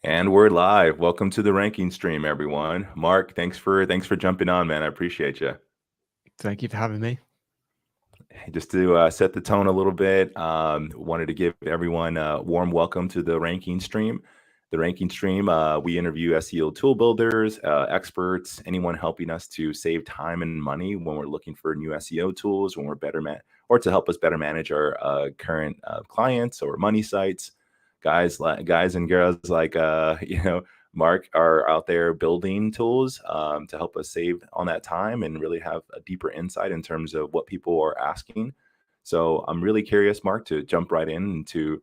And we're live. Welcome to the ranking stream, everyone. Mark, thanks for jumping on, man. I appreciate you. Thank you for having me. Just to set the tone a little bit, wanted to give everyone a warm welcome to the ranking stream. The ranking stream, we interview SEO tool builders, experts, anyone helping us to save time and money when we're looking for new SEO tools, when we're or to help us better manage our current clients or money sites. Guys and girls like Mark are out there building tools to help us save on that time and really have a deeper insight in terms of what people are asking. So I'm really curious, Mark, to jump right into.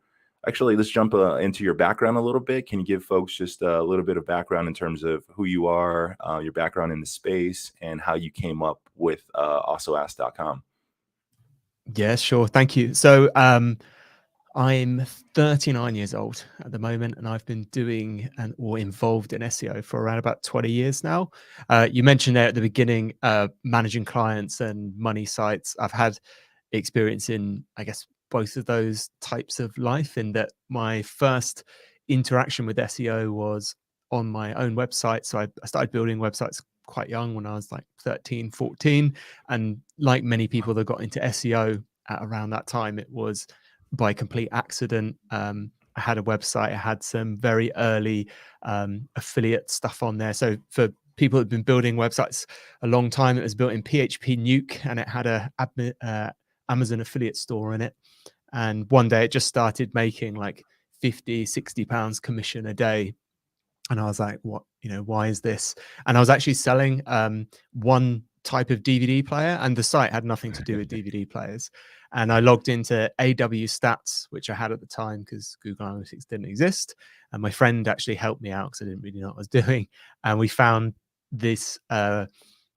Actually, let's jump into your background a little bit. Can you give folks just a little bit of background in terms of who you are, your background in the space, and how you came up with alsoask.com? Yeah, sure. Thank you. So I'm 39 years old at the moment, and I've been doing or involved in SEO for around about 20 years now. You mentioned there at the beginning, managing clients and money sites. I've had experience in, I guess, both of those types of life, in that my first interaction with SEO was on my own website. So I started building websites quite young, when I was like 13, 14. And like many people that got into SEO at around that time, it was by complete accident. I had a website. I had some very early affiliate stuff on there. So for people who've been building websites a long time, it was built in PHP Nuke, and it had a Amazon affiliate store in it. And one day it just started making like 50, 60 pounds commission a day. And I was like, what, why is this? And I was actually selling one type of DVD player, and the site had nothing to do with DVD players. And I logged into AW Stats, which I had at the time because Google Analytics didn't exist. And my friend actually helped me out because I didn't really know what I was doing. And we found this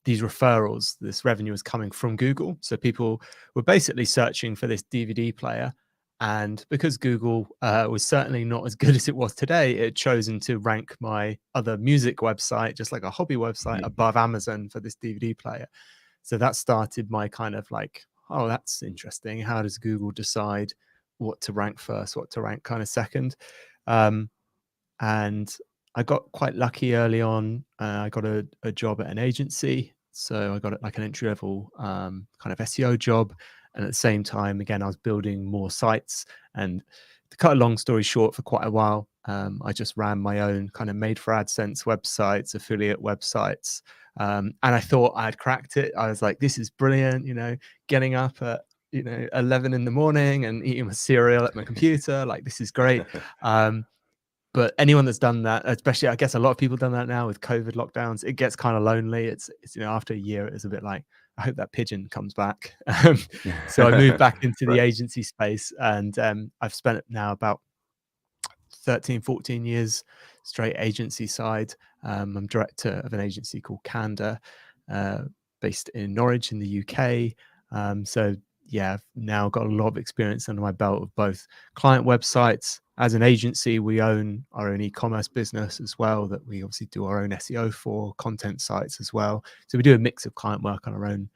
these referrals, this revenue was coming from Google. So people were basically searching for this DVD player. And because Google was certainly not as good as it was today, it had chosen to rank my other music website, just like a hobby website, above Amazon for this DVD player. So that started my kind of like, oh, that's interesting. How does Google decide what to rank first, what to rank kind of second? And I got quite lucky early on. I got a job at an agency. So I got like an entry level kind of SEO job. And at the same time, again, I was building more sites. And to cut a long story short, for quite a while, I just ran my own kind of made for AdSense websites, affiliate websites. And I thought I had cracked it. I was like, this is brilliant, getting up at 11 in the morning and eating my cereal at my computer. Like, this is great. But anyone that's done that, especially, I guess a lot of people done that now with COVID lockdowns, it gets kind of lonely. It's after a year, it's a bit like, I hope that pigeon comes back. So I moved back into the agency space, and I've spent now about 13, 14 years straight agency side. I'm director of an agency called Candor, based in Norwich in the UK. So yeah, I've now got a lot of experience under my belt of both client websites. As an agency, we own our own e-commerce business as well, that we obviously do our own SEO for, content sites as well. So we do a mix of client work on our own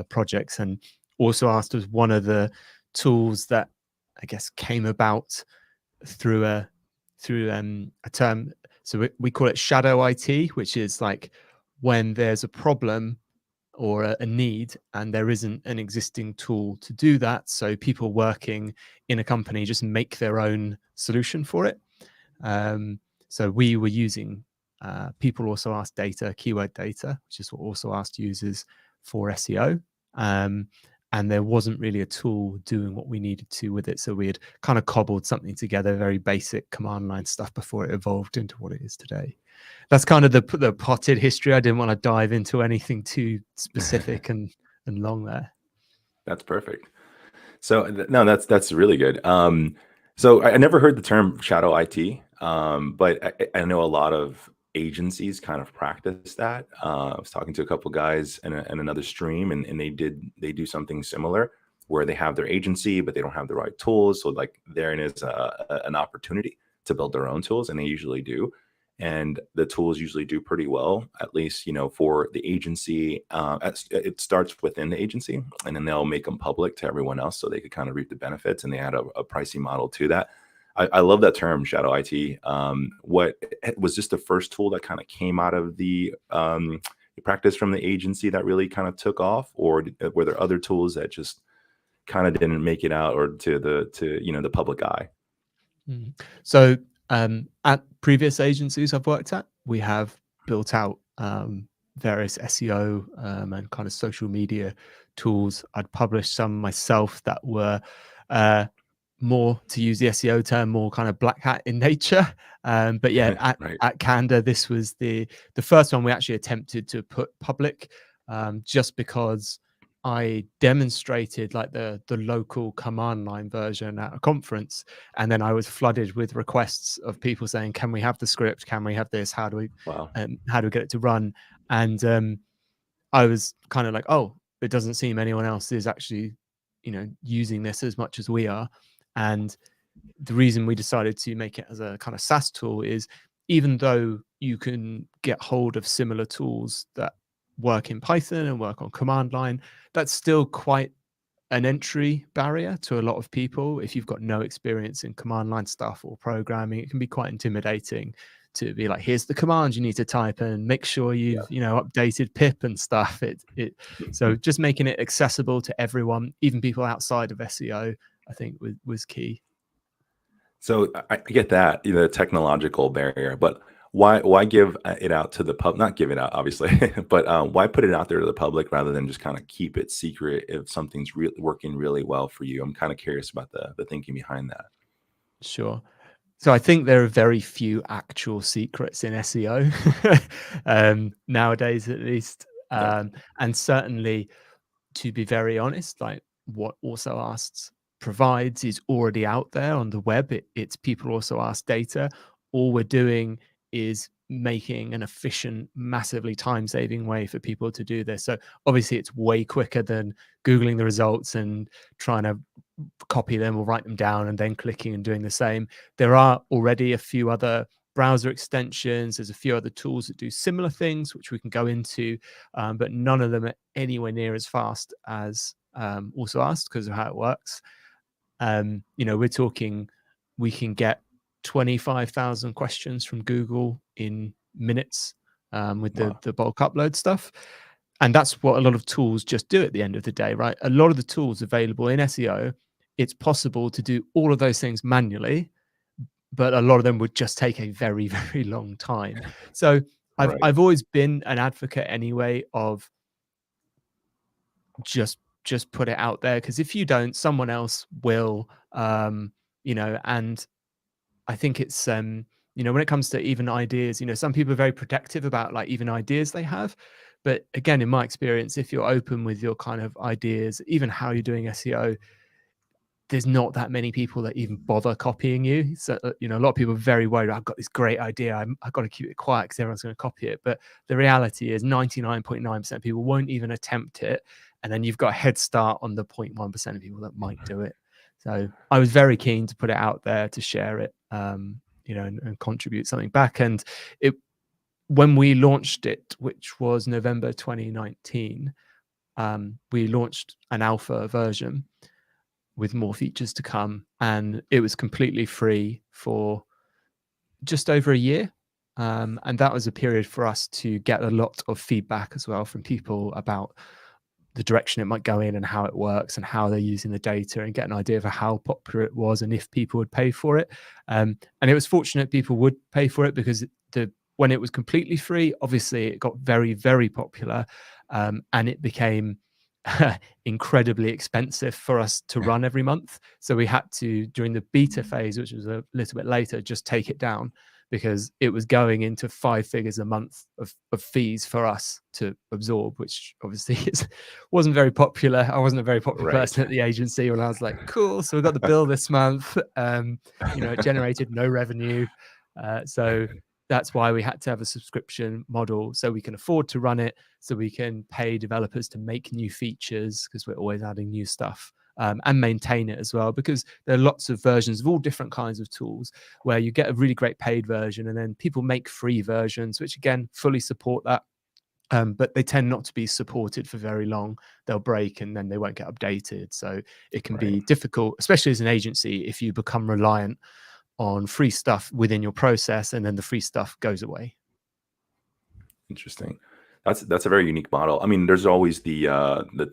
projects. And also asked as one of the tools that I guess came about through a term. So we call it shadow IT, which is like when there's a problem or a need and there isn't an existing tool to do that. So people working in a company just make their own solution for it. So we were using, people also asked data, keyword data, which is what also asked users for SEO. And there wasn't really a tool doing what we needed to with it. So we had kind of cobbled something together, very basic command line stuff, before it evolved into what it is today. That's kind of the potted history. I didn't want to dive into anything too specific and long there. That's perfect. So no, that's really good. So I never heard the term shadow IT, but I know a lot of agencies kind of practice that. I was talking to a couple guys in another stream, and they do something similar where they have their agency, but they don't have the right tools. So like therein is an opportunity to build their own tools, and they usually do. And the tools usually do pretty well, at least, for the agency. It starts within the agency, and then they'll make them public to everyone else so they could kind of reap the benefits, and they add a pricing model to that. I love that term, shadow IT. What was just the first tool that kind of came out of the practice from the agency that really kind of took off, or were there other tools that just kind of didn't make it out or to the public eye? So at previous agencies I've worked at, we have built out various SEO and kind of social media tools. I'd published some myself that were more, to use the SEO term, more kind of black hat in nature. But yeah, Right. at Candor, this was the first one we actually attempted to put public, just because I demonstrated like the local command line version at a conference, and then I was flooded with requests of people saying, "Can we have the script? Can we have this? How do we Wow. get it to run?" And I was kind of like, "Oh, it doesn't seem anyone else is actually, using this as much as we are." And the reason we decided to make it as a kind of SaaS tool is, even though you can get hold of similar tools that work in Python and work on command line, that's still quite an entry barrier to a lot of people. If you've got no experience in command line stuff or programming, it can be quite intimidating to be like, here's the command you need to type and make sure you've updated pip and stuff. So just making it accessible to everyone, even people outside of SEO, I think was key. So I get that, the technological barrier, but why give it out to the not give it out, obviously, but why put it out there to the public rather than just kind of keep it secret if something's really working really well for you? I'm kind of curious about the thinking behind that. Sure. So I think there are very few actual secrets in SEO nowadays, at least. Yeah. And certainly, to be very honest, like what Also Asks provides is already out there on the web. It's People Also Ask data. All we're doing is making an efficient, massively time-saving way for people to do this. So obviously it's way quicker than Googling the results and trying to copy them or write them down and then clicking and doing the same. There are already a few other browser extensions. There's a few other tools that do similar things, which we can go into, but none of them are anywhere near as fast as Also Asked because of how it works. We're talking, we can get 25,000 questions from Google in minutes with Wow. the bulk upload stuff. And that's what a lot of tools just do at the end of the day, right? A lot of the tools available in SEO, it's possible to do all of those things manually, but a lot of them would just take a very, very long time. So Right. I've always been an advocate anyway of just put it out there, because if you don't, someone else will. And I think it's when it comes to even ideas, some people are very protective about like even ideas they have. But again, in my experience, if you're open with your kind of ideas, even how you're doing SEO, there's not that many people that even bother copying you. So, a lot of people are very worried, I've got this great idea, I've got to keep it quiet because everyone's going to copy it. But the reality is 99.9% of people won't even attempt it. And then you've got a head start on the 0.1% of people that might do it. So I was very keen to put it out there, to share it, and contribute something back. And when we launched it, which was November 2019, we launched an alpha version with more features to come, and it was completely free for just over a year. And that was a period for us to get a lot of feedback as well from people about the direction it might go in and how it works and how they're using the data, and get an idea of how popular it was and if people would pay for it. And it was fortunate people would pay for it, because when it was completely free, obviously it got very, very popular, and it became incredibly expensive for us to run every month. So we had to, during the beta phase, which was a little bit later, just take it down, because it was going into 5 figures a month of fees for us to absorb, which obviously wasn't very popular. I wasn't a very popular Right. person at the agency when I was like, cool, so we got the bill this month. It generated no revenue. So that's why we had to have a subscription model, so we can afford to run it, so we can pay developers to make new features, because we're always adding new stuff, and maintain it as well, because there are lots of versions of all different kinds of tools where you get a really great paid version, and then people make free versions, which again fully support that. But they tend not to be supported for very long. They'll break and then they won't get updated. So it can be difficult, especially as an agency, if you become reliant on free stuff within your process, and then the free stuff goes away. Interesting. That's a very unique model. I mean, there's always the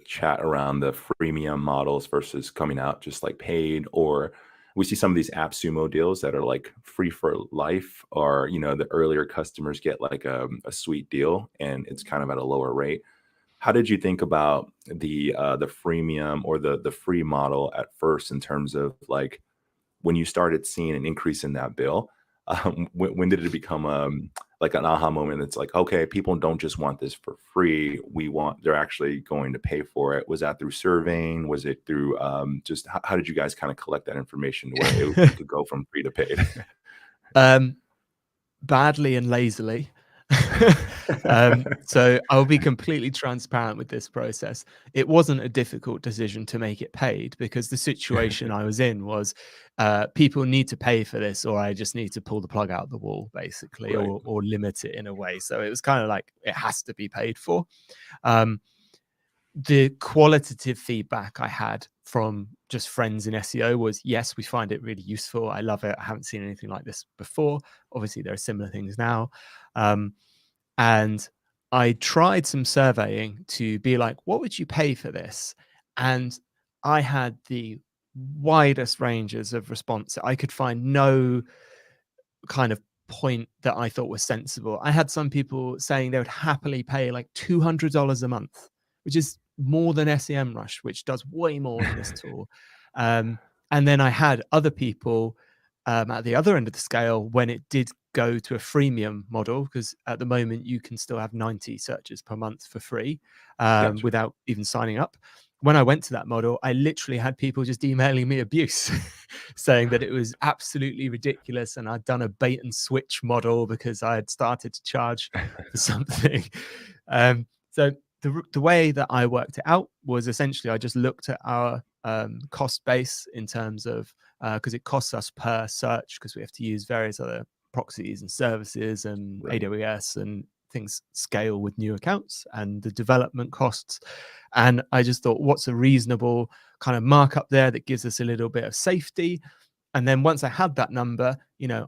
chat around the freemium models versus coming out just like paid, or we see some of these AppSumo deals that are like free for life, or the earlier customers get like a sweet deal and it's kind of at a lower rate. How did you think about the freemium or the free model at first, in terms of like when you started seeing an increase in that bill? When did it become like an aha moment? It's like, okay, people don't just want this for free. They're actually going to pay for it. Was that through surveying? Was it through just how did you guys kind of collect that information to where it could go from free to paid? Badly and lazily. So I'll be completely transparent with this process. It wasn't a difficult decision to make it paid, because the situation I was in was people need to pay for this, or I just need to pull the plug out the wall, basically, Right. or limit it in a way. So it was kind of like it has to be paid for. The qualitative feedback I had from just friends in SEO was, yes, we find it really useful. I love it. I haven't seen anything like this before. Obviously, there are similar things now. And I tried some surveying to be like, what would you pay for this? And I had the widest ranges of response. I could find no kind of point that I thought was sensible. I had some people saying they would happily pay like $200 a month, which is more than SEMrush, which does way more than this tool. And then I had other people at the other end of the scale when it did go to a freemium model, because at the moment you can still have 90 searches per month for free Gotcha. without even signing up. When I went to that model, I literally had people just emailing me abuse saying that it was absolutely ridiculous and I'd done a bait and switch model because I had started to charge for something. So the way that I worked it out was essentially I just looked at our cost base in terms of, because it costs us per search, because we have to use various other proxies and services, and Right. AWS and things scale with new accounts, and the development costs. And I just thought, what's a reasonable kind of markup there that gives us a little bit of safety? And then once I had that number,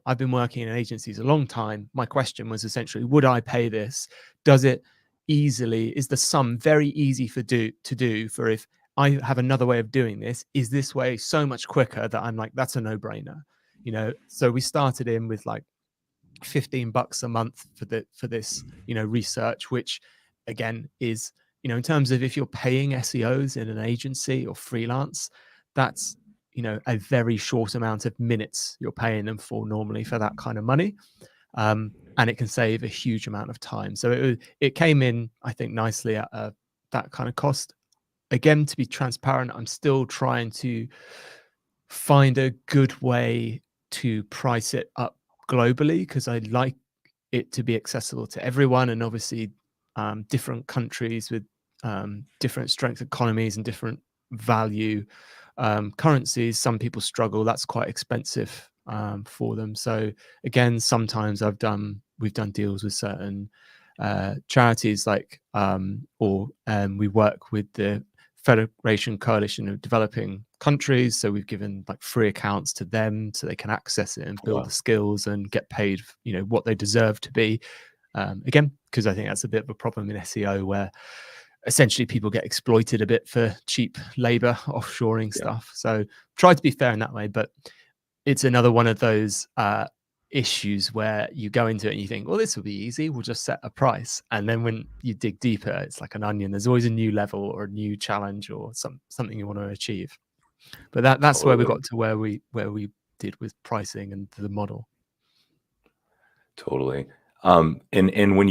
I've been working in agencies a long time. My question was essentially, would I pay this? Is the sum very easy to do for if I have another way of doing this? Is this way so much quicker that I'm like, that's a no-brainer? So we started in with like $15 a month for this research, which again is in terms of if you're paying SEOs in an agency or freelance, that's a very short amount of minutes you're paying them for normally for that kind of money, and it can save a huge amount of time. So it came in, I think, nicely at that kind of cost. Again, to be transparent, I'm still trying to find a good way to price it up globally, because I like it to be accessible to everyone. And obviously different countries with different strength economies and different value currencies, some people struggle. That's quite expensive for them. So again, sometimes we've done deals with certain charities, like we work with the Federation Coalition of Developing Countries, so we've given like free accounts to them so they can access it and build the skills and get paid what they deserve to be, again, because I think that's a bit of a problem in SEO, where essentially people get exploited a bit for cheap labor, offshoring stuff. So try to be fair in that way, but it's another one of those issues where you go into it and you think, well, this will be easy, we'll just set a price, and then when you dig deeper, it's like an onion. There's always a new level or a new challenge or something you want to achieve. But that's where we got to where we did with pricing and the model. Totally. And when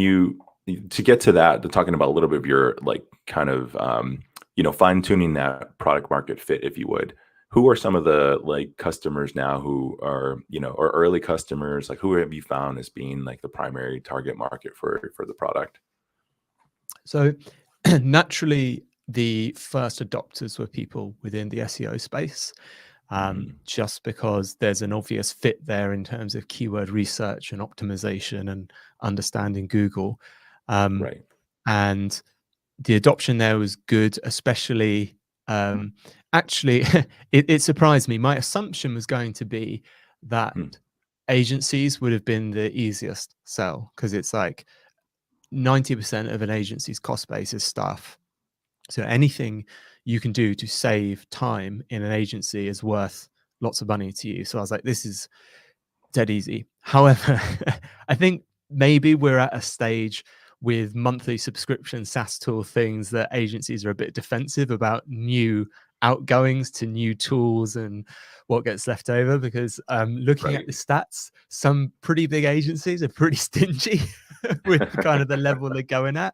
to get to that, to talking about a little bit of your like kind of fine tuning that product market fit, if you would, who are some of the like customers now who are, or early customers? Like, who have you found as being like the primary target market for the product? So naturally, the first adopters were people within the SEO space, just because there's an obvious fit there in terms of keyword research and optimization and understanding Google. Right. And the adoption there was good, especially actually, it surprised me. My assumption was going to be that Hmm. agencies would have been the easiest sell, because it's like 90% of an agency's cost base is staff. So anything you can do to save time in an agency is worth lots of money to you. So I was like, this is dead easy. However, I think maybe we're at a stage with monthly subscription SaaS tool things that agencies are a bit defensive about new outgoings to new tools and what gets left over, because looking at Right. the stats, some pretty big agencies are pretty stingy with kind of the level they're going at.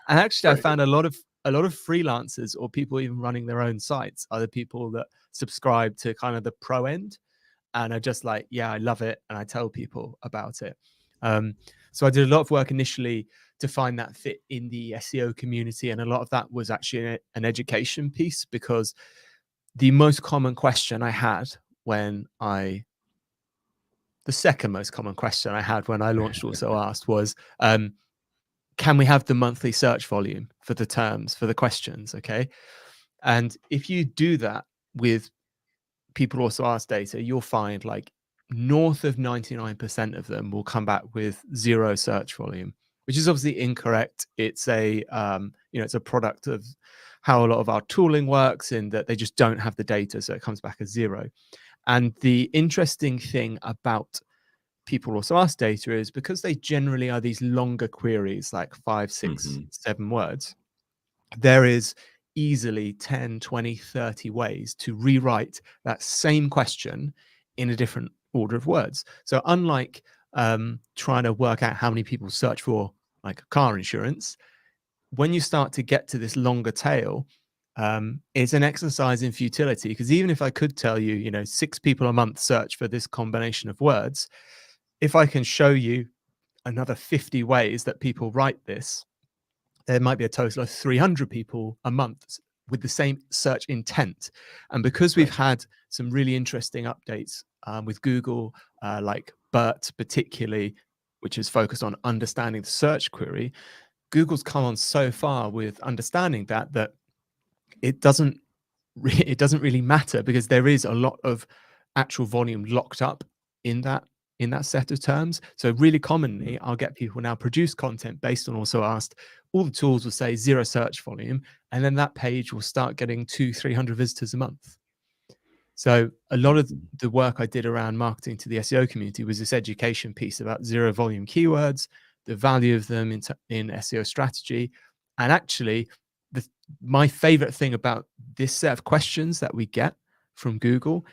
And actually I Right. found a lot of freelancers or people even running their own sites are the people that subscribe to kind of the pro end and are just like, yeah, I love it, and I tell people about it. So I did a lot of work initially to find that fit in the SEO community, and a lot of that was actually an education piece, because the most common question I had the second most common question I had when I launched Also Asked was, can we have the monthly search volume for the terms, for the questions? Okay. And if you do that with people Also Asked data, you'll find like north of 99% of them will come back with 0 search volume, which is obviously incorrect. It's a it's a product of how a lot of our tooling works, in that they just don't have the data, so it comes back as 0. And the interesting thing about people Also Asked data is, because they generally are these longer queries, like 5, 6, 7 words, there is easily 10, 20, 30 ways to rewrite that same question in a different order of words. So unlike trying to work out how many people search for like car insurance, when you start to get to this longer tail, it's an exercise in futility, because even if I could tell you, 6 people a month search for this combination of words, if I can show you another 50 ways that people write this, there might be a total of 300 people a month with the same search intent. And because we've Right. had some really interesting updates with Google, like BERT particularly, which is focused on understanding the search query, Google's come on so far with understanding that it doesn't really matter, because there is a lot of actual volume locked up in that set of terms. So really commonly, I'll get people now produce content based on Also Asked. All the tools will say 0 search volume, and then that page will start getting 200-300 visitors a month. So a lot of the work I did around marketing to the SEO community was this education piece about 0 volume keywords, the value of them in SEO strategy. And actually, my favorite thing about this set of questions that we get from Google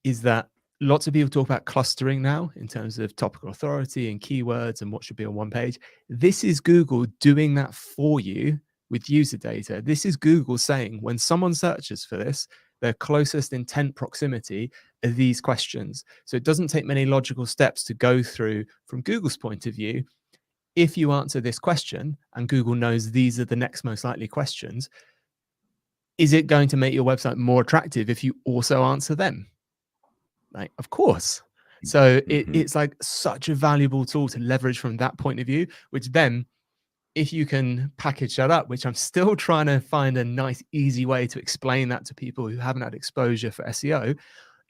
is that lots of people talk about clustering now in terms of topical authority and keywords and what should be on one page. This is Google doing that for you with user data. This is Google saying, when someone searches for this, their closest intent proximity are these questions. So it doesn't take many logical steps to go through from Google's point of view. If you answer this question and Google knows these are the next most likely questions, is it going to make your website more attractive if you also answer them? Like, of course. So it's like such a valuable tool to leverage from that point of view, which then, if you can package that up, which I'm still trying to find a nice, easy way to explain that to people who haven't had exposure for SEO.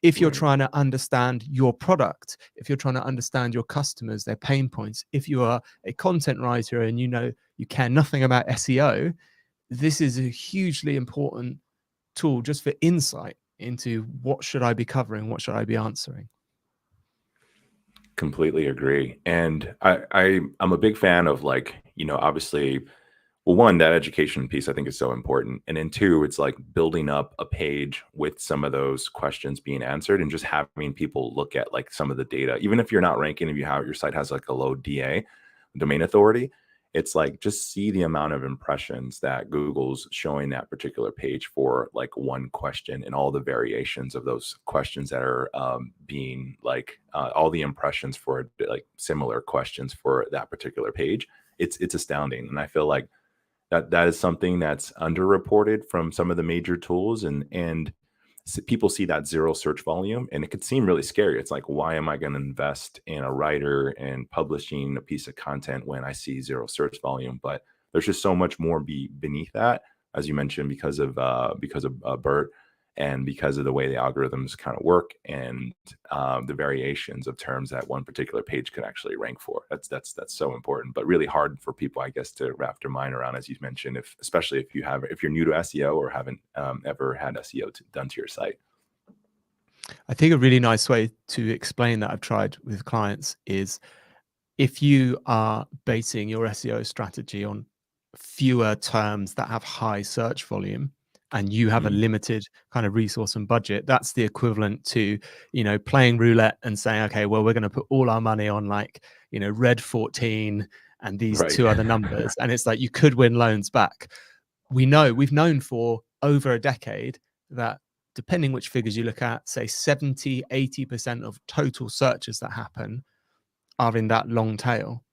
If you're Right. trying to understand your product, if you're trying to understand your customers, their pain points, if you are a content writer and you care nothing about SEO, this is a hugely important tool just for insight into what should I be covering, what should I be answering. Completely agree. And I'm a big fan of, like, obviously, well, one, that education piece I think is so important. And then two, it's like building up a page with some of those questions being answered, and just having people look at like some of the data, even if you're not ranking, if your site has like a low DA, domain authority, it's like, just see the amount of impressions that Google's showing that particular page for like one question, and all the variations of those questions that are being like all the impressions for like similar questions for that particular page. It's astounding. And I feel like that is something that's underreported from some of the major tools, and people see that 0 search volume, and it could seem really scary. It's like, why am I going to invest in a writer and publishing a piece of content when I see 0 search volume? But there's just so much more beneath that, as you mentioned, because of BERT. And because of the way the algorithms kind of work and the variations of terms that one particular page could actually rank for, that's so important, but really hard for people, I guess, to wrap their mind around, as you mentioned, especially if you're new to SEO or haven't ever had SEO done to your site. I think a really nice way to explain that I've tried with clients is if you are basing your SEO strategy on fewer terms that have high search volume and you have a limited kind of resource and budget, that's the equivalent to, playing roulette and saying, okay, well, we're going to put all our money on like, red 14 and these Right. two other numbers. And it's like, you could win loans back. We've known for over a decade that depending which figures you look at, say 70, 80% of total searches that happen are in that long tail.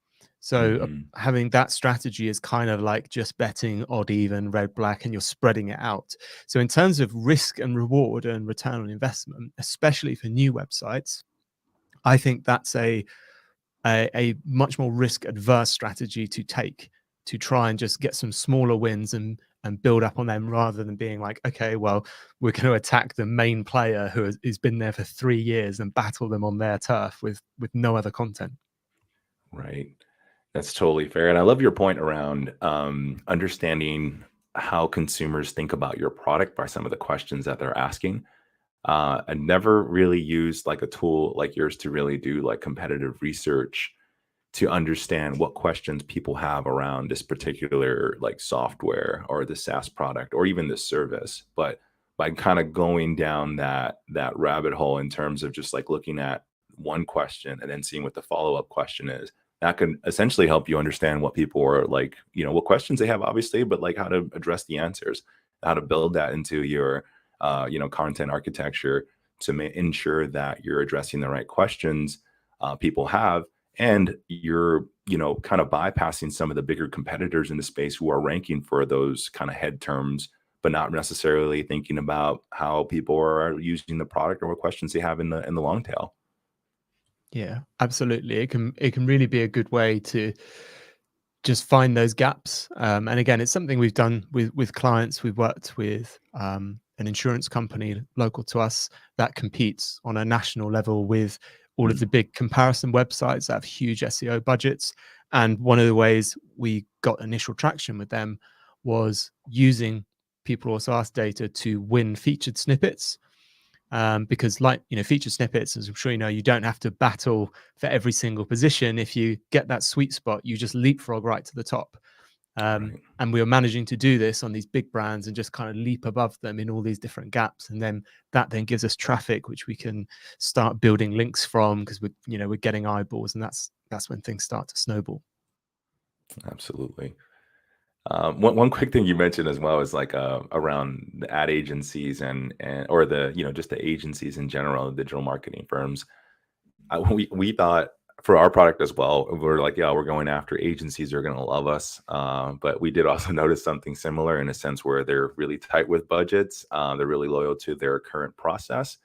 So having that strategy is kind of like just betting odd, even, red, black, and you're spreading it out. So in terms of risk and reward and return on investment, especially for new websites, I think that's a much more risk adverse strategy to take, to try and just get some smaller wins and build up on them, rather than being like, okay, well, we're going to attack the main player who's been there for 3 years and battle them on their turf with no other content. Right. That's totally fair. And I love your point around understanding how consumers think about your product by some of the questions that they're asking. I never really used like a tool like yours to really do like competitive research to understand what questions people have around this particular like software or the SaaS product or even the service. But by kind of going down that rabbit hole in terms of just like looking at one question and then seeing what the follow-up question is, that can essentially help you understand what people are like, what questions they have, obviously, but like how to address the answers, how to build that into your content architecture to ensure that you're addressing the right questions people have, and you're kind of bypassing some of the bigger competitors in the space who are ranking for those kind of head terms, but not necessarily thinking about how people are using the product or what questions they have in the long tail. Yeah, absolutely. It can really be a good way to just find those gaps. And again, it's something we've done with clients. We've worked with an insurance company local to us that competes on a national level with all of the big comparison websites that have huge SEO budgets. And one of the ways we got initial traction with them was using people also asked data to win featured snippets. Because featured snippets, as I'm sure you know, you don't have to battle for every single position. If you get that sweet spot, you just leapfrog right to the top. Right. And we were managing to do this on these big brands and just kind of leap above them in all these different gaps. And then that gives us traffic, which we can start building links from, because we're getting eyeballs, and that's when things start to snowball. Absolutely. One quick thing you mentioned as well is like around the ad agencies and or the just the agencies in general, the digital marketing firms. We thought for our product as well, we're like, yeah, we're going after agencies who are going to love us. But we did also notice something similar in a sense where they're really tight with budgets. They're really loyal to their current process.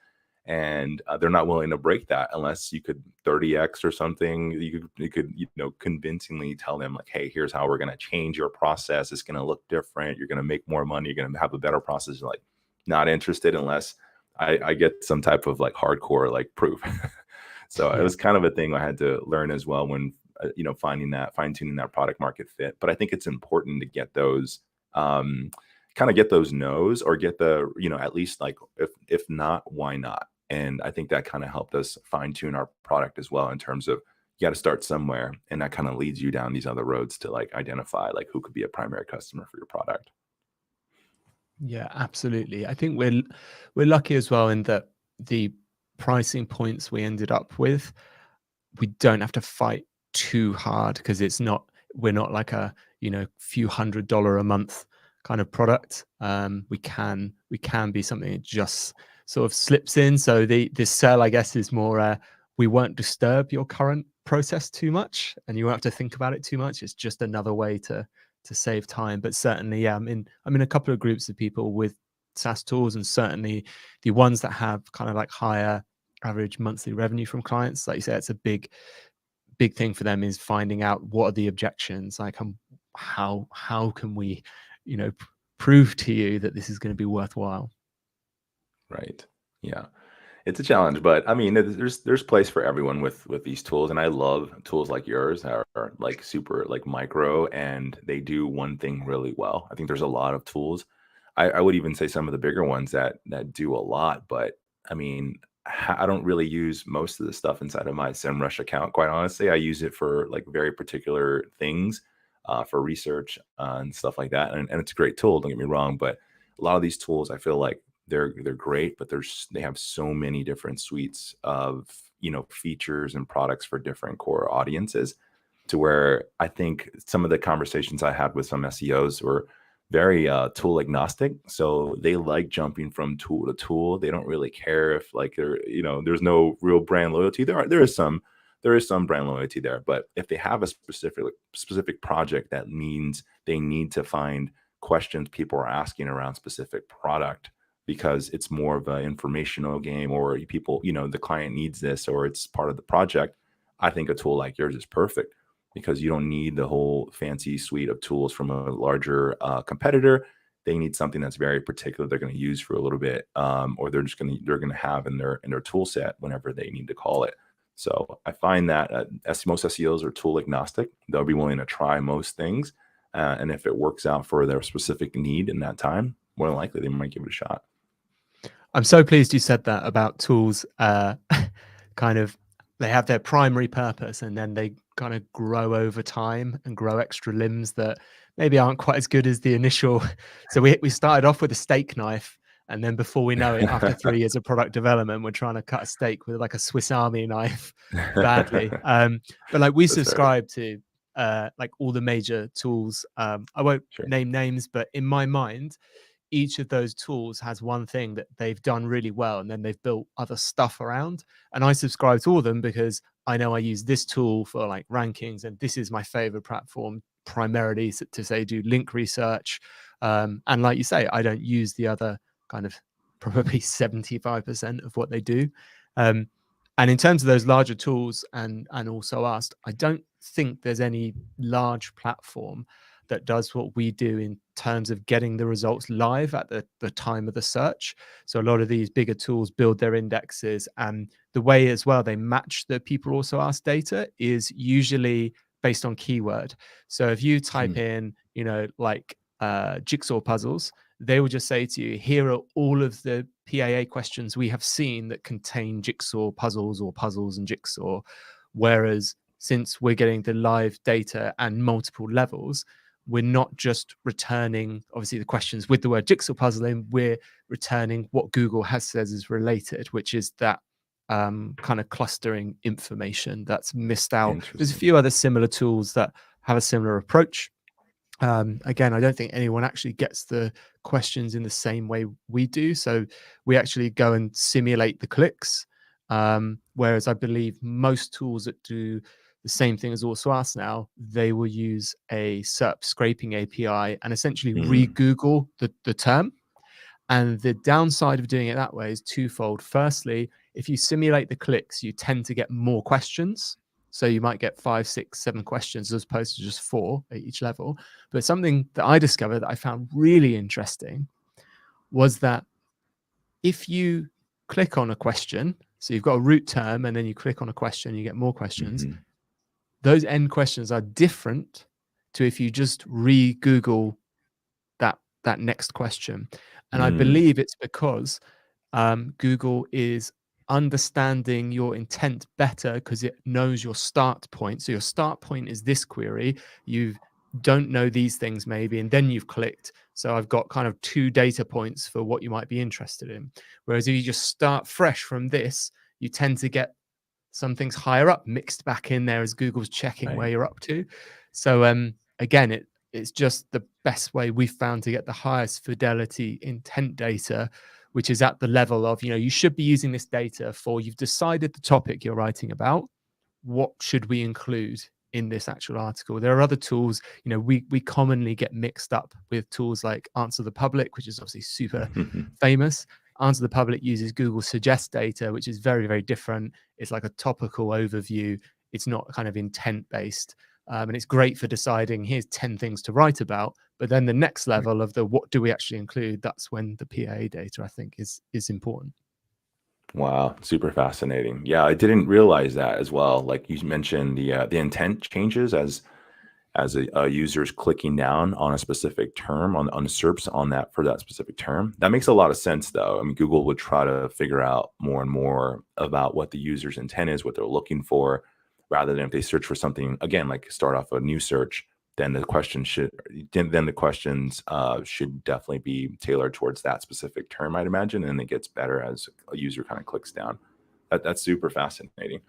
And they're not willing to break that unless you could 30x or something. You could convincingly tell them like, hey, here's how we're going to change your process. It's going to look different. You're going to make more money. You're going to have a better process. Like, not interested unless I get some type of like hardcore like proof. So it was kind of a thing I had to learn as well when finding that, fine-tuning that product market fit. But I think it's important to get those kind of get those no's, or get the at least like if not, why not? And I think that kind of helped us fine tune our product as well, in terms of you got to start somewhere, and that kind of leads you down these other roads to like identify like who could be a primary customer for your product. Yeah, absolutely. I think we're lucky as well in that the pricing points we ended up with, we don't have to fight too hard, because we're not like a few $100 a month kind of product. We can be something that just sort of slips in. So this sell, I guess, is more we won't disturb your current process too much, and you won't have to think about it too much. It's just another way to save time. But certainly, I'm in a couple of groups of people with SaaS tools, and certainly the ones that have kind of like higher average monthly revenue from clients, like you say, it's a big thing for them, is finding out what are the objections, like how can we prove to you that this is going to be worthwhile. Right. Yeah. It's a challenge, but I mean, there's place for everyone with these tools, and I love tools like yours that are like super like micro, and they do one thing really well. I think there's a lot of tools. I would even say some of the bigger ones that do a lot, but I mean, I don't really use most of the stuff inside of my SEMrush account. Quite honestly, I use it for like very particular things, for research and stuff like that, and it's a great tool. Don't get me wrong, but a lot of these tools, I feel like they're great, but they have so many different suites of features and products for different core audiences, to where I think some of the conversations I had with some SEOs were very tool agnostic. So they like jumping from tool to tool. They don't really care if like there's no real brand loyalty. There is some brand loyalty there, but if they have a specific project, that means they need to find questions people are asking around specific product, because it's more of an informational game, or people, the client needs this, or it's part of the project. I think a tool like yours is perfect, because you don't need the whole fancy suite of tools from a larger competitor. They need something that's very particular they're going to use for a little bit, or they're going to have in their tool set whenever they need to call it. So I find that most SEOs are tool agnostic. They'll be willing to try most things, and if it works out for their specific need in that time, more than likely they might give it a shot. I'm so pleased you said that about tools. Kind of, they have their primary purpose, and then they kind of grow over time and grow extra limbs that maybe aren't quite as good as the initial. So we started off with a steak knife, and then before we know it, after 3 years of product development, we're trying to cut a steak with like a Swiss Army knife badly. But like we That's fair. subscribe to like all the major tools. I won't Sure. name names, but in my mind, each of those tools has one thing that they've done really well, and then they've built other stuff around. And I subscribe to all of them because I know I use this tool for like rankings, and this is my favorite platform primarily to say do link research. And like you say, I don't use the other kind of probably 75% of what they do. And in terms of those larger tools and also us, I don't think there's any large platform that does what we do in terms of getting the results live at the time of the search. So a lot of these bigger tools build their indexes, and the way as well they match the people also ask data is usually based on keyword. So if you type in, like jigsaw puzzles, they will just say to you, here are all of the PAA questions we have seen that contain jigsaw puzzles or puzzles and jigsaw. Whereas since we're getting the live data and multiple levels, we're not just returning, obviously, the questions with the word jigsaw puzzle in, we're returning what Google has says is related, which is that kind of clustering information that's missed out. There's a few other similar tools that have a similar approach. Again, I don't think anyone actually gets the questions in the same way we do. So we actually go and simulate the clicks. Whereas I believe most tools that do the same thing as also us now, they will use a SERP scraping API and essentially re-Google the term. And the downside of doing it that way is twofold. Firstly, if you simulate the clicks, you tend to get more questions. So you might get 5, 6, 7 questions as opposed to just 4 at each level. But something that I discovered that I found really interesting was that if you click on a question, so you've got a root term and then you click on a question, you get more questions. Those end questions are different to if you just re-Google that next question. And I believe it's because Google is understanding your intent better because it knows your start point. So your start point is this query. You don't know these things maybe, and then you've clicked. So I've got kind of 2 data points for what you might be interested in. Whereas if you just start fresh from this, you tend to get some things higher up mixed back in there as Google's checking where you're up to. So again, it's just the best way we've found to get the highest fidelity intent data, which is at the level of, you should be using this data for, you've decided the topic you're writing about. What should we include in this actual article? There are other tools, we commonly get mixed up with tools like Answer the Public, which is obviously super famous. Answer the Public uses Google Suggest data, which is very, very different. It's like a topical overview. It's not kind of intent based. And it's great for deciding here's 10 things to write about. But then the next level of the what do we actually include, that's when the PA data, I think, is important. Wow, super fascinating. Yeah, I didn't realize that as well. Like you mentioned, the intent changes as a user's clicking down on a specific term on SERPs on that for that specific term. That makes a lot of sense, though. I mean, Google would try to figure out more and more about what the user's intent is, what they're looking for, rather than if they search for something again, like start off a new search, then the questions should definitely be tailored towards that specific term, I'd imagine, and it gets better as a user kind of clicks down. That's super fascinating.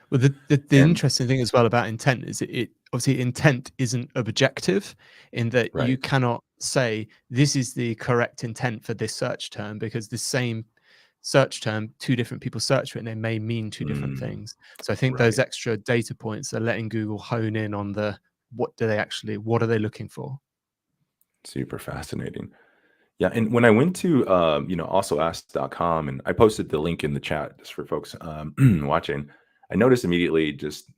Well, the And interesting thing as well about intent is it obviously intent isn't objective in that you right. cannot say this is the correct intent for this search term, because the same search term, two different people search for it and they may mean two different things. So I think those Right. extra data points are letting Google hone in on the what are they looking for? Super fascinating. Yeah, and when I went to, also ask.com, and I posted the link in the chat just for folks watching, I noticed immediately just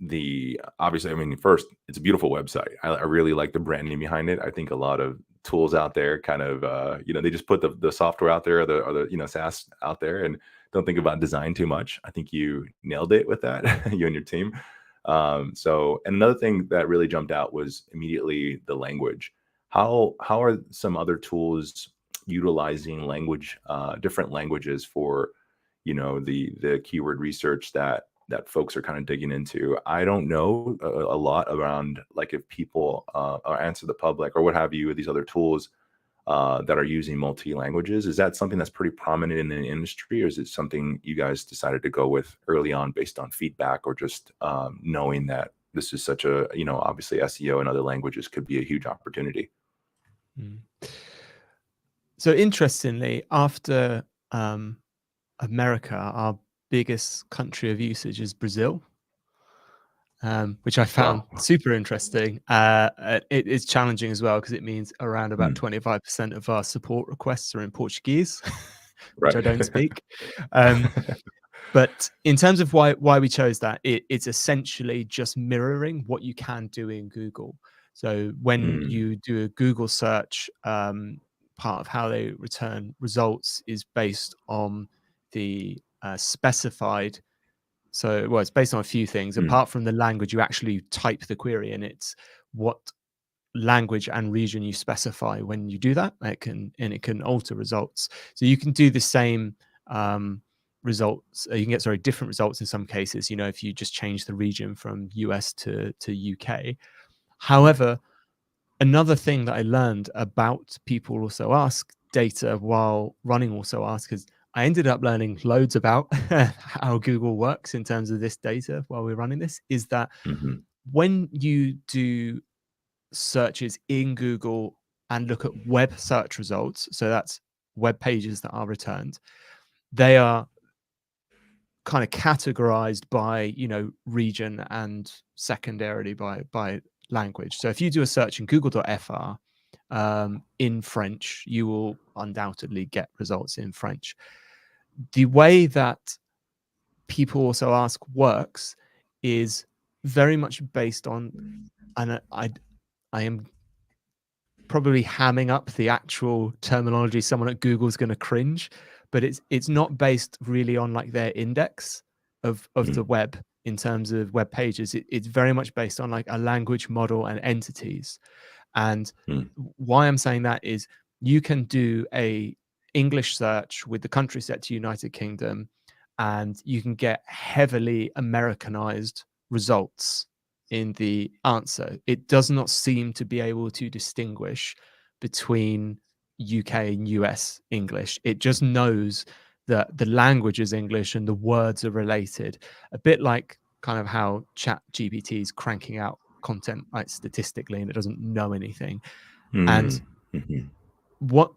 obviously, I mean, first, it's a beautiful website. I really like the branding behind it. I think a lot of tools out there kind of, they just put the software out there or the SaaS out there and don't think about design too much. I think you nailed it with that, you and your team. And another thing that really jumped out was immediately the language. How are some other tools utilizing different languages for, the keyword research that folks are kind of digging into? I don't know a lot around, like, if people or Answer the Public or what have you, these other tools that are using multi languages. Is that something that's pretty prominent in the industry, or is it something you guys decided to go with early on based on feedback, or just knowing that this is such a, obviously SEO in other languages could be a huge opportunity? Mm. So interestingly, after America, our biggest country of usage is Brazil, which I found Wow. super interesting. It is challenging as well because it means around about Hmm. 25% of our support requests are in Portuguese, which I Right. don't speak. Um, but in terms of why we chose that, it's essentially just mirroring what you can do in Google. So when Mm, you do a Google search, part of how they return results is based on the specified. So, well, it's based on a few things. mm, Apart from the language, you actually type the query, and it's what language and region you specify when you do that. It can alter results. So you can do the same results. You can get different results in some cases. If you just change the region from US to UK. However, another thing that I learned about people also ask data while running also ask is I ended up learning loads about how Google works in terms of this data while we're running this, is that mhm, when you do searches in Google and look at web search results, so that's web pages that are returned, they are kind of categorized by region and secondarily by language. So if you do a search in google.fr in French, you will undoubtedly get results in French. The way that people also ask works is very much based on, and I am probably hamming up the actual terminology. Someone at Google's going to cringe, but it's not based really on like their index of mm, the web in terms of web pages. It's very much based on like a language model and entities. And mm, why I'm saying that is you can do a English search with the country set to United Kingdom, and you can get heavily Americanized results in the answer. It does not seem to be able to distinguish between UK and US English. It just knows that the language is English and the words are related, a bit like kind of how Chat GPT is cranking out content like statistically, and it doesn't know anything. And mm, mhm, what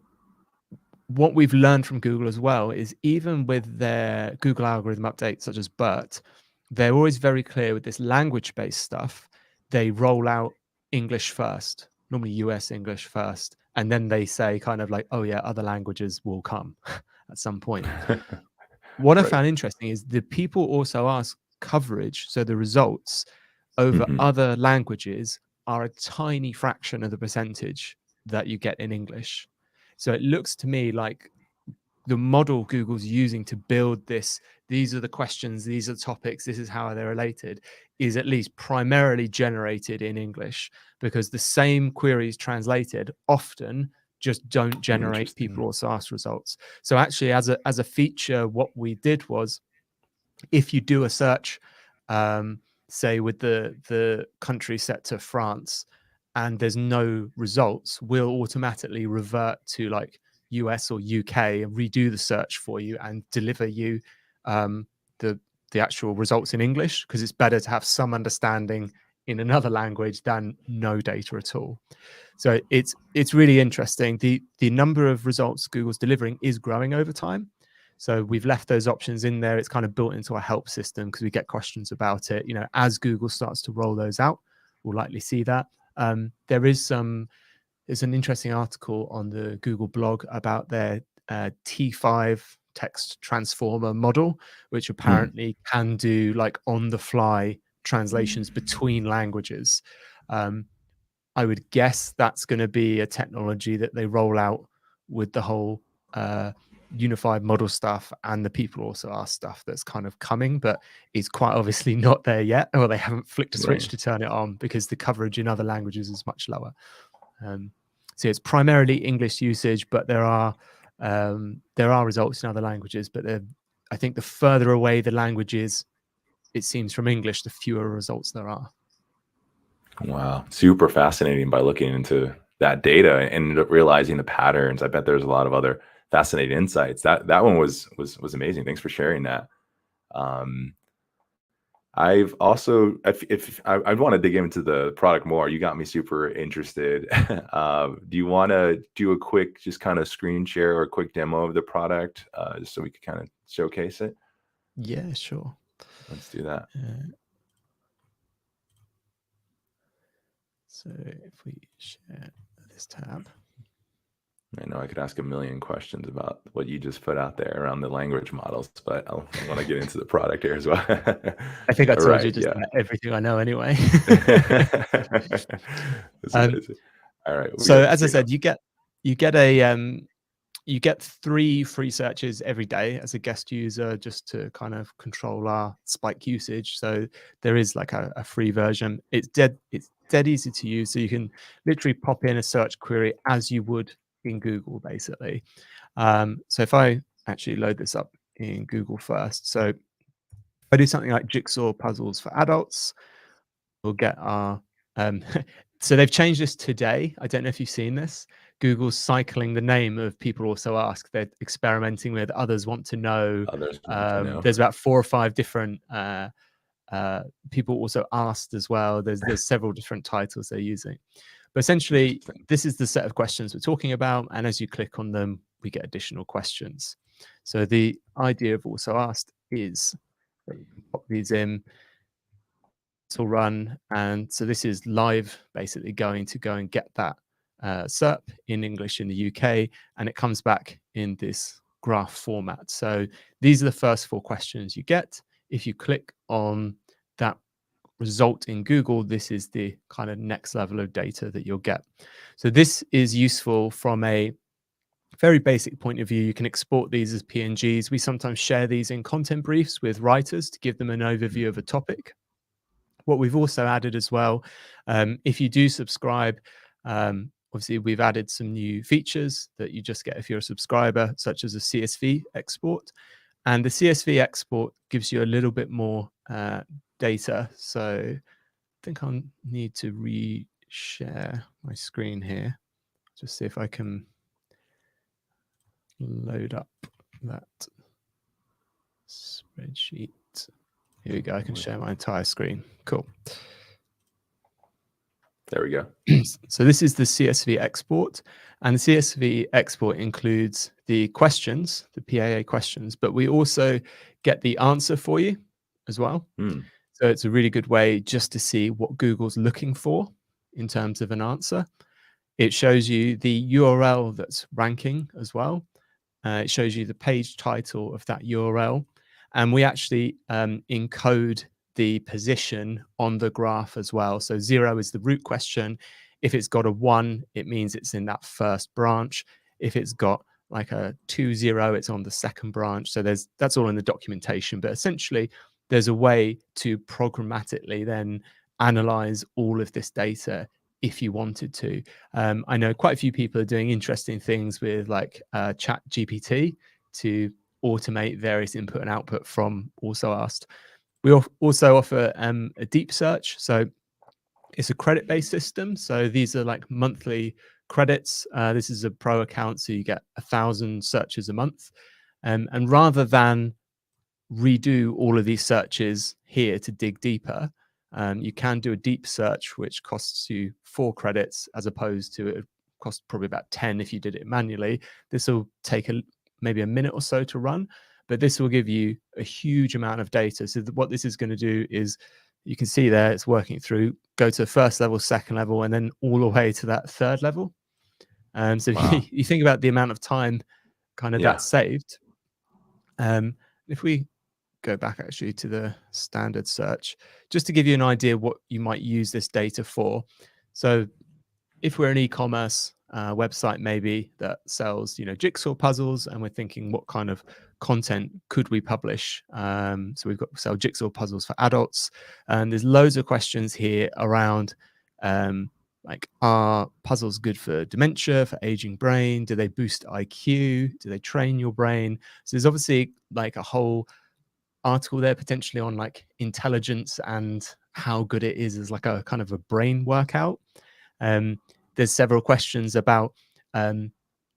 we've learned from Google as well is even with their Google algorithm updates such as BERT, they're always very clear with this language-based stuff. They roll out English first, normally US English first, and then they say kind of like, oh yeah, other languages will come at some point. What I Right. found interesting is the people also ask coverage, so the results over Mhm. other languages are a tiny fraction of the percentage that you get in English. So it looks to me like the model Google's using to build this, these are the questions, these are the topics, this is how they're related, is at least primarily generated in English, because the same queries translated often just don't generate Interesting. people also ask results. So actually, as a feature, what we did was, if you do a search, say with the country set to France, and there's no results, we'll automatically revert to like US or UK and redo the search for you and deliver you the actual results in English, because it's better to have some understanding in another language than no data at all. So it's really interesting. The number of results Google's delivering is growing over time. So we've left those options in there. It's kind of built into our help system because we get questions about it. You know, as Google starts to roll those out, we'll likely see that. There's an interesting article on the Google blog about their T5 text transformer model, which apparently can do like on the fly translations between languages. I would guess that's going to be a technology that they roll out with the whole unified model stuff and the people also ask stuff that's kind of coming, but it's quite obviously not there yet, or they haven't flicked a switch to turn it on because the coverage in other languages is much lower. So it's primarily English usage, but there are results in other languages, but I think the further away the language is, it seems, from English, the fewer results there are. Wow, super fascinating by looking into that data and realizing the patterns. I bet there's a lot of other fascinating insights. That one was amazing. Thanks for sharing that. I've also, if I'd want to dig into the product more, you got me super interested. Do you want to do a quick, just kind of screen share or a quick demo of the product, just so we could kind of showcase it? Yeah, sure. Let's do that. So if we share this tab. I know I could ask a million questions about what you just put out there around the language models, but I want to get into the product here as well. I think I told you just everything I know anyway. All right. So as I said, you get 3 free searches every day as a guest user, just to kind of control our spike usage. So there is like a free version. It's dead easy to use. So you can literally pop in a search query as you would in Google, basically. So if I actually load this up in Google first, so if I do something like jigsaw puzzles for adults, we'll get our so they've changed this today. I don't know if you've seen this. Google's cycling the name of people also ask. They're experimenting with others want to know. There's about 4 or 5 different people also asked as well. There's several different titles they're using. But essentially, this is the set of questions we're talking about. And as you click on them, we get additional questions. So the idea of also asked is that we can pop these in. Will run, and so this is live, basically going to go and get that SERP in English in the UK, and it comes back in this graph format. So these are the first 4 questions you get. If you click on that result in Google, this is the kind of next level of data that you'll get. So this is useful from a very basic point of view. You can export these as PNGs. We sometimes share these in content briefs with writers to give them an overview of a topic. What we've also added as well, if you do subscribe, obviously we've added some new features that you just get if you're a subscriber, such as a CSV export. And the CSV export gives you a little bit more data. So I think I'll need to re-share my screen here. Just see if I can load up that spreadsheet. Here we go. I can share my entire screen. Cool. There we go. So this is the CSV export, and the CSV export includes the questions, the PAA questions, but we also get the answer for you as well. So it's a really good way just to see what Google's looking for in terms of an answer. It shows you the URL that's ranking as well. It shows you the page title of that URL. And we actually encode the position on the graph as well. So 0 is the root question. If it's got a 1, it means it's in that first branch. If it's got like a 2, 0, it's on the second branch. So that's all in the documentation. But essentially, there's a way to programmatically then analyze all of this data if you wanted to. I know quite a few people are doing interesting things with like Chat GPT to automate various input and output from Also Asked. We also offer a deep search. So it's a credit-based system. So these are like monthly credits. This is a pro account, so you get 1,000 searches a month. And rather than redo all of these searches here to dig deeper, you can do a deep search, which costs you 4 credits, as opposed to it cost probably about 10 if you did it manually. This will take maybe a minute or so to run, but this will give you a huge amount of data. So what this is going to do is, you can see there it's working through, go to first level, second level, and then all the way to that third level. So Wow. you think about the amount of time kind of that's saved. If we go back actually to the standard search, just to give you an idea what you might use this data for. So if we're an e-commerce website maybe that sells, jigsaw puzzles, and we're thinking what kind of content could we publish? So we've got sell jigsaw puzzles for adults, and there's loads of questions here around like, are puzzles good for dementia, for aging brain? Do they boost IQ? Do they train your brain? So there's obviously like a whole article there potentially on like intelligence and how good it is as like a kind of a brain workout. There's several questions about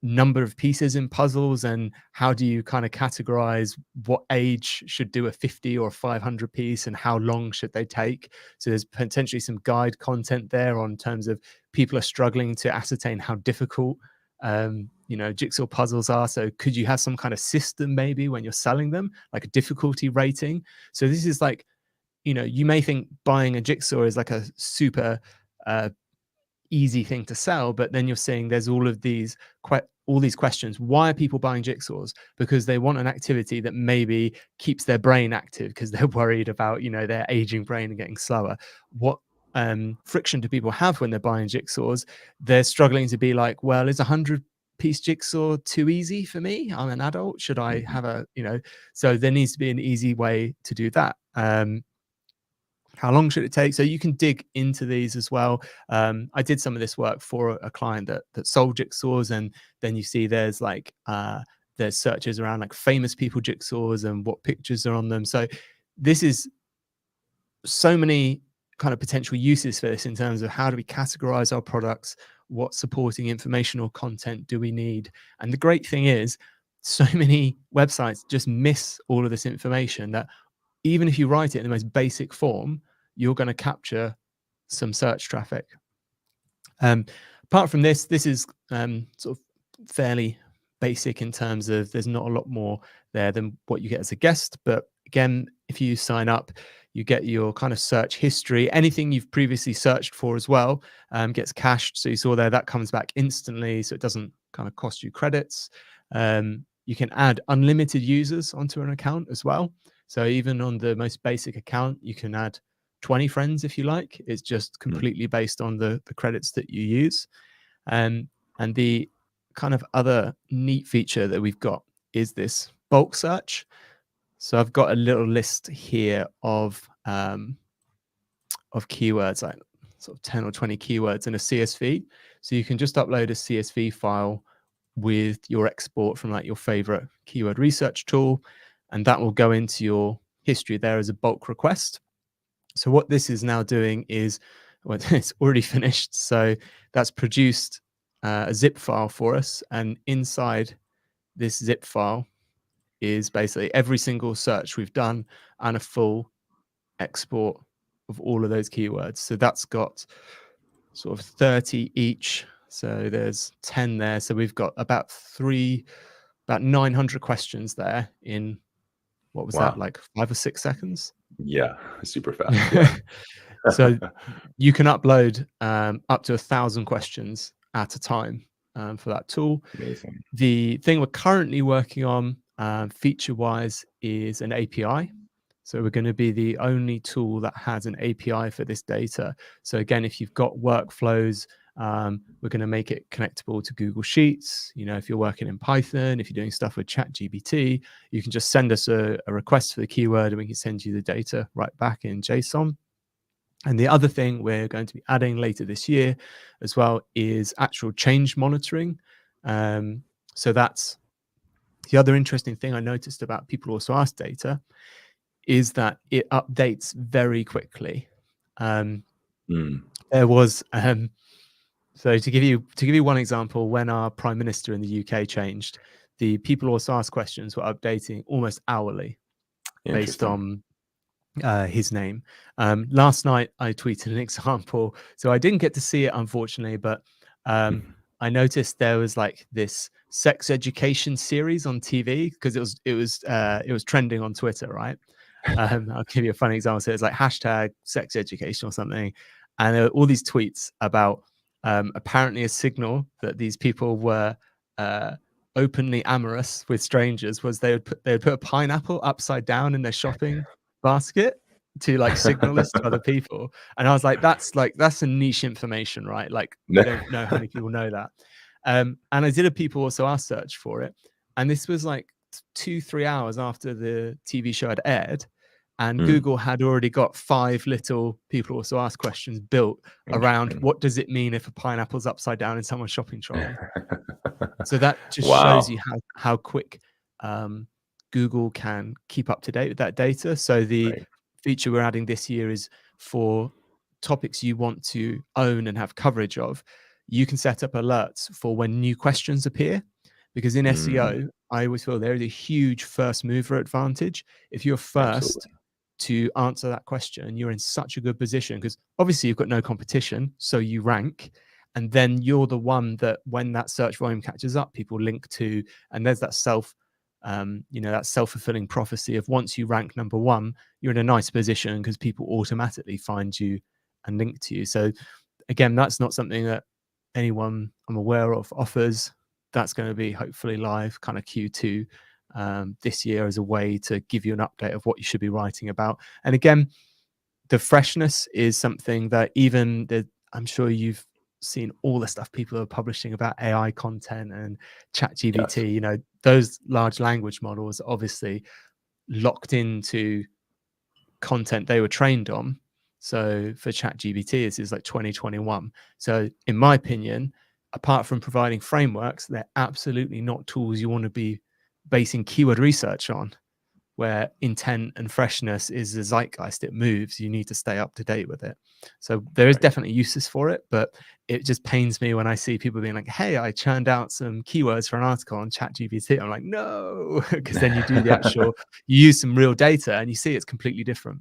number of pieces in puzzles, and how do you kind of categorize what age should do a 50 or 500 piece, and how long should they take. So there's potentially some guide content there on terms of people are struggling to ascertain how difficult jigsaw puzzles are. So could you have some kind of system maybe when you're selling them, like a difficulty rating? So this is like, you may think buying a jigsaw is like a super easy thing to sell, but then you're seeing there's all these questions. Why are people buying jigsaws? Because they want an activity that maybe keeps their brain active, because they're worried about their aging brain and getting slower. What friction do people have when they're buying jigsaws? They're struggling to be like, well, is 100-piece jigsaw too easy for me? I'm an adult. Should I have so there needs to be an easy way to do that. How long should it take? So you can dig into these as well. I did some of this work for a client that sold jigsaws, and then you see there's like there's searches around like famous people jigsaws and what pictures are on them. So this is so many kind of potential uses for this in terms of how do we categorize our products, what supporting information or content do we need. And the great thing is, so many websites just miss all of this information, that even if you write it in the most basic form, you're going to capture some search traffic. Apart from this is sort of fairly basic in terms of there's not a lot more there than what you get as a guest. But again, if you sign up, you get your kind of search history. Anything you've previously searched for as well gets cached. So you saw there, that comes back instantly, so it doesn't kind of cost you credits. You can add unlimited users onto an account as well. So even on the most basic account, you can add 20 friends if you like. It's just completely based on the credits that you use. And the kind of other neat feature that we've got is this bulk search. So I've got a little list here of keywords, like sort of 10 or 20 keywords in a CSV. So you can just upload a CSV file with your export from like your favorite keyword research tool, and that will go into your history there as a bulk request. So what this is now doing is, well, it's already finished. So that's produced a zip file for us, and inside this zip file is basically every single search we've done and a full export of all of those keywords. So that's got sort of 30 each. So there's 10 there. So we've got about 900 questions there in, what was that, like 5 or 6 seconds? Yeah, super fast. Yeah. So you can upload up to 1,000 questions at a time for that tool. Amazing. The thing we're currently working on feature-wise is an API. So we're going to be the only tool that has an API for this data. So again, if you've got workflows, we're going to make it connectable to Google Sheets. You know, if you're working in Python, if you're doing stuff with ChatGPT, you can just send us a request for the keyword and we can send you the data right back in JSON. And the other thing we're going to be adding later this year as well is actual change monitoring. So that's the other interesting thing I noticed about People Also Ask data, is that it updates very quickly. There was so to give you one example, when our Prime Minister in the UK changed, the People Also Ask questions were updating almost hourly based on his name. Last night I tweeted an example, so I didn't get to see it unfortunately, but I noticed there was like this sex education series on TV because it was trending on Twitter, right? I'll give you a funny example. So it's like hashtag sex education or something, and there were all these tweets about apparently a signal that these people were openly amorous with strangers was they would put a pineapple upside down in their shopping basket to like signal this to other people. And I was like, that's a niche information, right? Like I don't know how many people know that. And I did a People Also Ask search for it, and this was like 2-3 hours after the TV show had aired, and Google had already got 5 little People Also Ask questions built around what does it mean if a pineapple's upside down in someone's shopping trolley. So that just shows you how quick Google can keep up to date with that data. So the feature we're adding this year is for topics you want to own and have coverage of. You can set up alerts for when new questions appear, because in SEO, I always feel there is a huge first mover advantage. If you're first to answer that question, you're in such a good position because obviously you've got no competition, so you rank. And then you're the one that when that search volume catches up, people link to, and there's that that self-fulfilling prophecy of once you rank number 1, you're in a nice position because people automatically find you and link to you. So again, that's not something that anyone I'm aware of offers. That's going to be hopefully live kind of Q2 this year as a way to give you an update of what you should be writing about. And again, the freshness is something that I'm sure you've seen all the stuff people are publishing about AI content and ChatGPT. Yes. Those large language models are obviously locked into content they were trained on. So for ChatGPT, this is like 2021. So in my opinion, apart from providing frameworks, they're absolutely not tools you want to be basing keyword research on, where intent and freshness is the zeitgeist. It moves. You need to stay up to date with it. So there is definitely uses for it, but it just pains me when I see people being like, hey, I churned out some keywords for an article on ChatGPT. I'm like, no, because then you do you use some real data and you see it's completely different.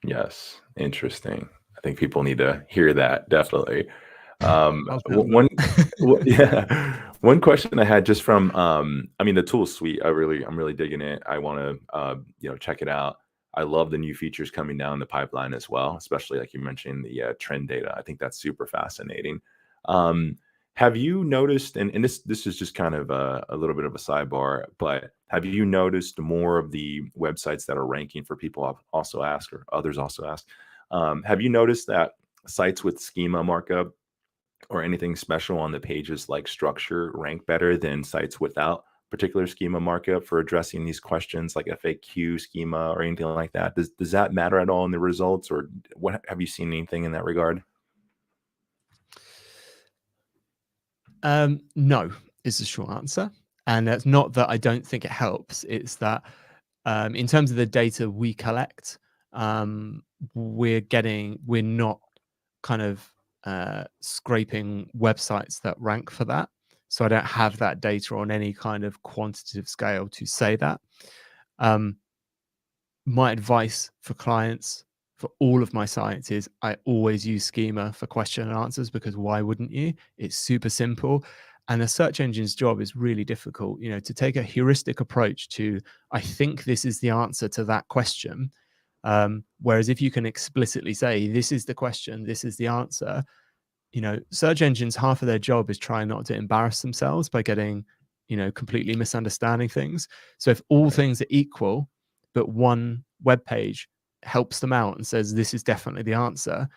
Yes. Interesting. I think people need to hear that. Definitely. One question I had just from, the tool suite, I'm really digging it. I want to, check it out. I love the new features coming down the pipeline as well, especially like you mentioned, the trend data. I think that's super fascinating. Have you noticed, and this is just kind of a little bit of a sidebar, but have you noticed more of the websites that are ranking for People Also Ask or others also ask? Have you noticed that sites with schema markup or anything special on the pages like structure rank better than sites without particular schema markup for addressing these questions like FAQ schema or anything like that? Does that matter at all in the results, or what have you seen anything in that regard? No is the short answer. And that's not that I don't think it helps. It's that in terms of the data we collect, we're not kind of scraping websites that rank for that. So I don't have that data on any kind of quantitative scale to say that. My advice for clients for all of my sites is I always use schema for question and answers, because why wouldn't you? It's super simple. And a search engine's job is really difficult, to take a heuristic approach to, I think this is the answer to that question. Whereas if you can explicitly say, this is the question, this is the answer, search engines, half of their job is trying not to embarrass themselves by getting, completely misunderstanding things. So if all things are equal, but one web page helps them out and says this is definitely the answer,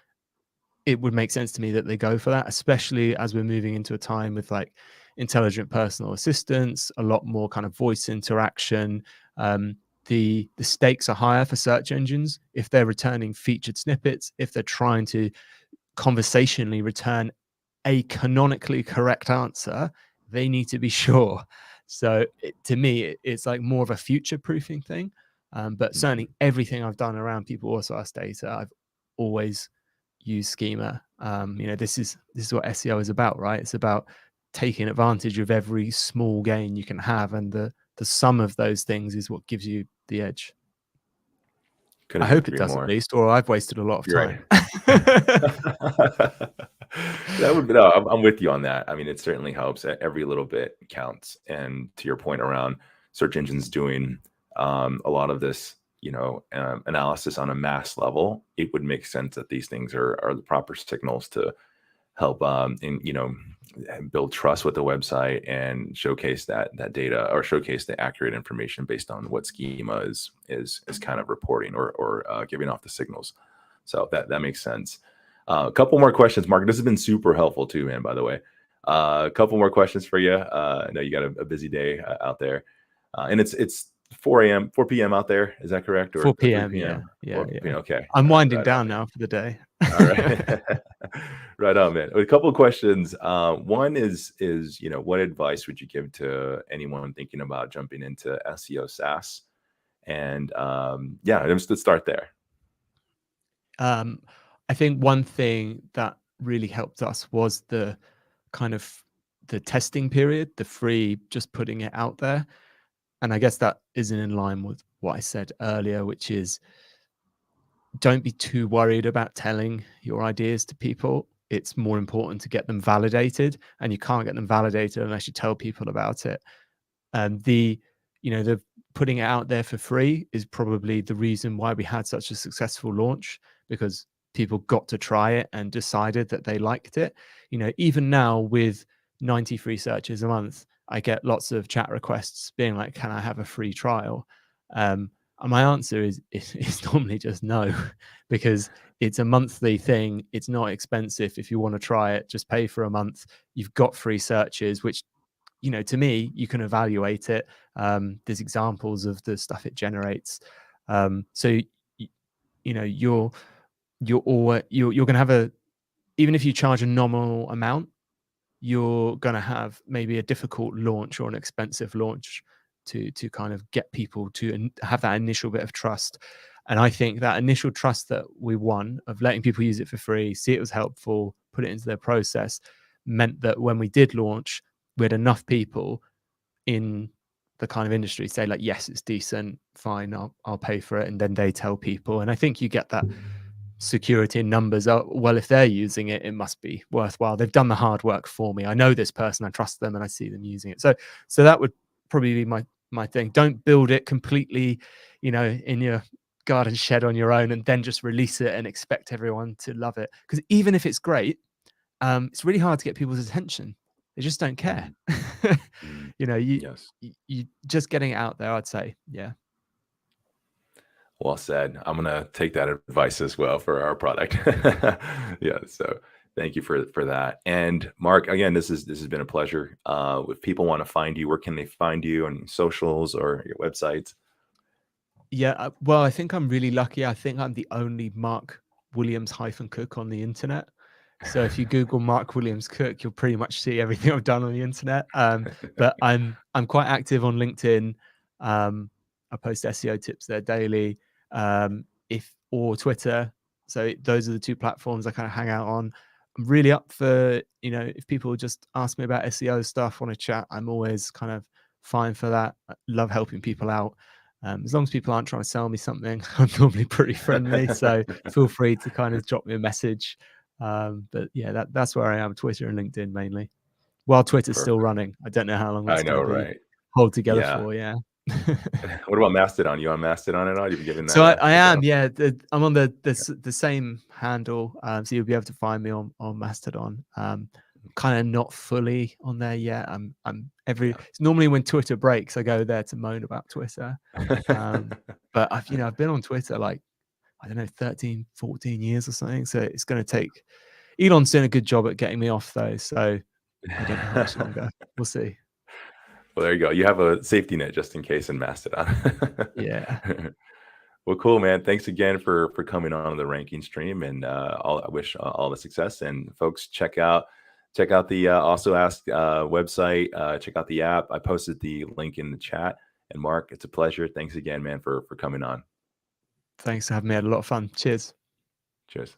it would make sense to me that they go for that, especially as we're moving into a time with like intelligent personal assistants, a lot more kind of voice interaction. The stakes are higher for search engines if they're returning featured snippets, if they're trying to conversationally return a canonically correct answer, they need to be sure. So to me, it's like more of a future proofing thing. But certainly everything I've done around people also ask data, I've always used schema. This is what SEO is about, right? It's about taking advantage of every small gain you can have, and the sum of those things is what gives you the edge. I hope it does, at least, or I've wasted a lot of time. That would be, no, I'm with you on that. I mean, it certainly helps. Every little bit counts. And to your point around search engines doing a lot of this, analysis on a mass level, it would make sense that these things are the proper signals to help build trust with the website and showcase that data, or showcase the accurate information based on what schema is kind of reporting or giving off the signals. So that makes sense. A couple more questions, Mark. This has been super helpful too, man, by the way. A couple more questions for you. I know you got a busy day out there. And it's 4 p.m. out there. Is that correct? Or 4 p.m. Yeah. Okay. I'm winding down now for the day. All right. Right on, man. A couple of questions. One is, what advice would you give to anyone thinking about jumping into SEO SaaS? And let's start there. I think one thing that really helped us was the kind of the testing period, the free, just putting it out there. And I guess that isn't in line with what I said earlier, which is don't be too worried about telling your ideas to people. It's more important to get them validated, and you can't get them validated unless you tell people about it. And the putting it out there for free is probably the reason why we had such a successful launch, because people got to try it and decided that they liked it. Even now with 90 free searches a month, I get lots of chat requests being like, can I have a free trial? And my answer is normally just no, because it's a monthly thing. It's not expensive. If you want to try it, just pay for a month. You've got free searches, which, to me, you can evaluate it. There's examples of the stuff it generates. So, you're going to have even if you charge a nominal amount, you're going to have maybe a difficult launch or an expensive launch to kind of get people to have that initial bit of trust. And I think that initial trust that we won of letting people use it for free, see it was helpful, put it into their process, meant that when we did launch, we had enough people in the kind of industry say like, yes, it's decent, fine, I'll pay for it. And then they tell people. And I think you get that security in numbers. Well, if they're using it, it must be worthwhile. They've done the hard work for me. I know this person, I trust them, and I see them using it. So that would probably be my thing. Don't build it completely, in your garden shed on your own and then just release it and expect everyone to love it. Because even if it's great, it's really hard to get people's attention. They just don't care. You just getting it out there, I'd say. Yeah. Well said. I'm going to take that advice as well for our product. Yeah. So thank you for that. And Mark, again, this has been a pleasure. If people want to find you, where can they find you on socials or your websites? Yeah. Well, I think I'm really lucky. I think I'm the only Mark Williams-Cook on the internet. So if you Google Mark Williams Cook, you'll pretty much see everything I've done on the internet. But I'm quite active on LinkedIn. I post SEO tips there daily, or Twitter. So those are the two platforms I kind of hang out on. I'm really up for, if people just ask me about SEO stuff, want to chat, I'm always kind of fine for that. I love helping people out. As long as people aren't trying to sell me something, I'm normally pretty friendly. So feel free to kind of drop me a message. But yeah, that's where I am, Twitter and LinkedIn mainly. While Twitter's still running. I don't know how long it's going to be hold together for. Yeah. What about Mastodon? You on Mastodon at all? You've given that? So I am, yeah. I'm on the same handle. So you'll be able to find me on Mastodon. kind of not fully on there yet. It's normally when Twitter breaks, I go there to moan about Twitter. But I've been on Twitter like, I don't know, 13, 14 years or something. So it's going to take, Elon's doing a good job at getting me off though. So I don't know how much longer. We'll see. Well, there you go. You have a safety net just in case in Mastodon. Yeah. Well, cool, man. Thanks again for coming on the ranking stream, and I wish all the success. And folks, check out the Also Ask website. Check out the app. I posted the link in the chat. And Mark, it's a pleasure. Thanks again, man, for coming on. Thanks for having me. I had a lot of fun. Cheers. Cheers.